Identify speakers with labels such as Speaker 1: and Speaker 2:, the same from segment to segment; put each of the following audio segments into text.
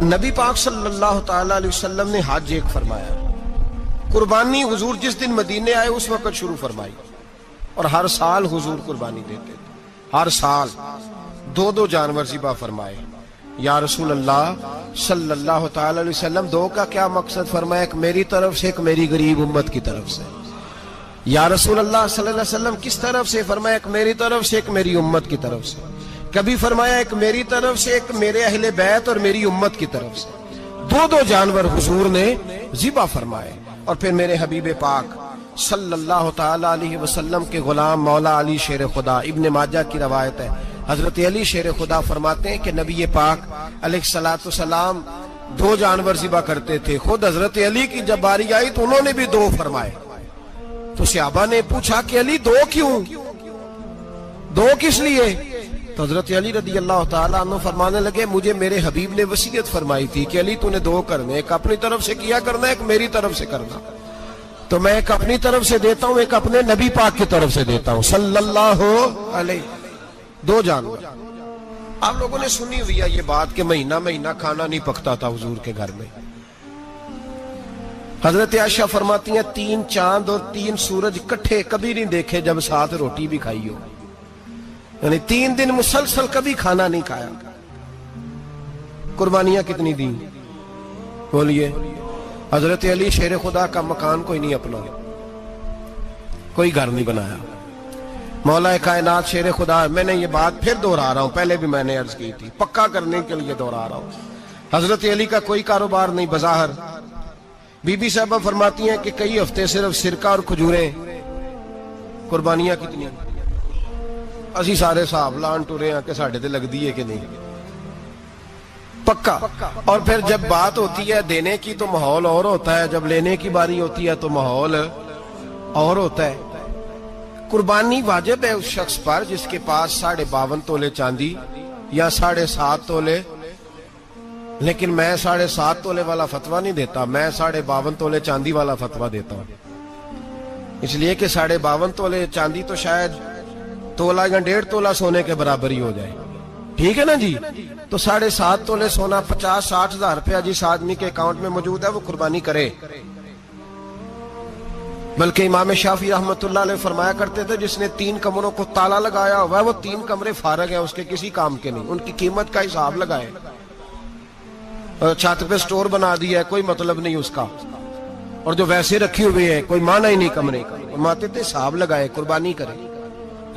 Speaker 1: नबी पाक सल्लल्लाहु ताला अलैहि वसल्लम ने हज एक फरमाया। कुर्बानी हुजूर जिस दिन मदीने आए उस वक्त शुरू फरमाई और हर साल हुजूर कुर्बानी देते थे। हर साल दो दो जानवर ज़िबा फरमाए। या रसूल अल्लाह सल्लल्लाहु ताला अलैहि वसल्लम, दो का क्या मकसद? फरमाया एक मेरी तरफ से, एक मेरी गरीब उम्मत की तरफ से। या रसूल अल्लाह सल्लल्लाहु अलैहि वसल्लम किस तरफ से? फरमाया एक मेरी तरफ से, एक मेरी उम्मत की तरफ से। कभी फरमाया एक मेरी तरफ से, एक मेरे अहले बैत और मेरी उम्मत की तरफ से। दो दो जानवर हुजूर ने ज़िबा फरमाए। और फिर मेरे हबीब पाक सल्लल्लाहु ताला अलैहि वसल्लम के गुलाम मौला अली शेर खुदा, इब्ने माजा की रवायत है, हजरत अली शेर खुदा फरमाते हैं कि नबी पाक अलैहिस्सलातु सलाम दो जानवर ज़िबा करते थे। खुद हजरत अली की जब बारी आई तो उन्होंने भी दो फरमाए। तो सहाबा ने पूछा कि अली दो क्यों, दो किस लिए? तो हजरत अली रदी अल्लाह ताला अन्हु फरमाने लगे, मुझे मेरे हबीब ने वसीयत फरमाई थी कि अली तूने दो करने, एक अपनी तरफ से किया करना, एक मेरी तरफ से करना। तो मैं एक अपनी तरफ से देता हूं, एक अपने नबी पाक की तरफ से देता हूं सल्लल्लाहु अलैहि। दो जानवर। आप लोगों ने सुनी हुई है ये बात कि महीना महीना खाना नहीं पकता था हुजूर के घर में। हजरत आयशा फरमाती हैं 3 चांद और 3 सूरज इकट्ठे कभी नहीं देखे जब साथ रोटी भी खाई हो। यानी 3 दिन मुसलसल कभी खाना नहीं खाया। कुर्बानियां कितनी दी बोलिए। हजरत अली शेर खुदा का मकान कोई नहीं अपना, कोई घर नहीं बनाया। मौला कायनात शेर खुदा, मैंने ये बात फिर दोहरा रहा हूं, पहले भी मैंने अर्ज की थी, पक्का करने के लिए दोहरा रहा हूं। हजरत अली का कोई कारोबार नहीं बज़ाहिर। बीबी साहबा फरमाती हैं कि कई हफ्ते सिर्फ सिरका और खजूरें। कुर्बानियां कितनी? असी सारे हिसाब लान टुरे हैं कि साढ़े ते लगदी है कि नहीं, पक्का। और फिर जब बात होती है देने की तो माहौल और होता है, जब लेने की बारी होती है तो माहौल और होता है। कुर्बानी वाजिब है उस शख्स पर जिसके पास 52.5 तोले चांदी या 7.5 तोले। लेकिन मैं 7.5 तोले वाला फतवा नहीं देता, मैं 52.5 तोले चांदी वाला फतवा देता हूं। इसलिए कि 52.5 तोले चांदी तो शायद तोला या 1.5 तोला सोने के बराबर ही हो जाए, ठीक है ना जी। तो 7.5 तोले सोना 50-60 हजार रुपया जिस आदमी के अकाउंट में मौजूद है वो कुर्बानी करे। बल्कि इमाम शाफी रहमतुल्लाह अलैह फरमाया करते थे जिसने 3 कमरों को ताला लगाया हुआ है वो 3 कमरे फारग है, उसके किसी काम के नहीं, उनकी कीमत का हिसाब लगाए। छत पे स्टोर बना दिया है, कोई मतलब नहीं उसका, और जो वैसे रखे हुए हैं कोई माना ही नहीं कमरे का। माते थे हिसाब लगाए, कुर्बानी करे।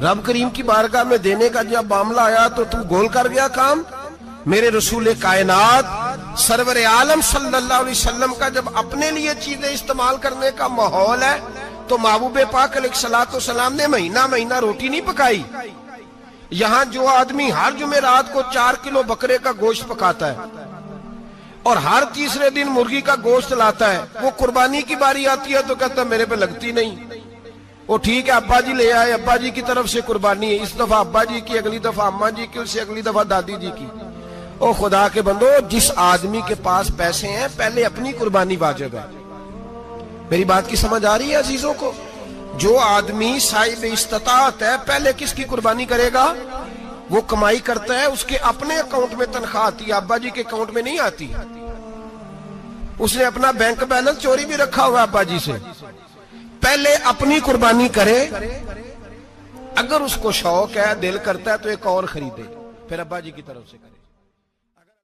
Speaker 1: रब करीम की बारगाह में देने का जब मामला आया तो तू गोल कर गया काम। मेरे रसूल कायनात सरवर आलम सल्लल्लाहु अलैहि वसल्लम का जब अपने लिए चीजें इस्तेमाल करने का माहौल है तो महबूब पाक अलैहिस्सलातु वस्सलाम ने महीना महीना रोटी नहीं पकाई। यहां जो आदमी हर जुमेरात को 4 किलो बकरे का गोश्त पकाता है और हर तीसरे दिन मुर्गी का गोश्त लाता है, वो कुर्बानी की बारी आती है तो कहता मेरे पे लगती नहीं। वो ठीक है अब्बा जी ले आए, अब्बा जी की तरफ से कुर्बानी है, इस दफा अब्बा जी की, अगली दफा अम्मा जी की, उससे अगली दफा दादी जी की। ओ खुदा के बंदो, जिस आदमी के पास पैसे हैं पहले अपनी कुर्बानी वाजिब है। मेरी बात की समझ आ रही है अजीजों को? जो आदमी साहिब इस्तिताअत है पहले किसकी कुर्बानी करेगा? वो कमाई करता है, उसके अपने अकाउंट में तनख्वाह आती है, अब्बा जी के अकाउंट में नहीं आती। उसने अपना बैंक बैलेंस चोरी भी रखा हुआ अब्बा जी से। पहले अपनी कुर्बानी करे, अगर उसको शौक है, दिल करता है तो एक और खरीदे, फिर अब्बा जी की तरफ से करे।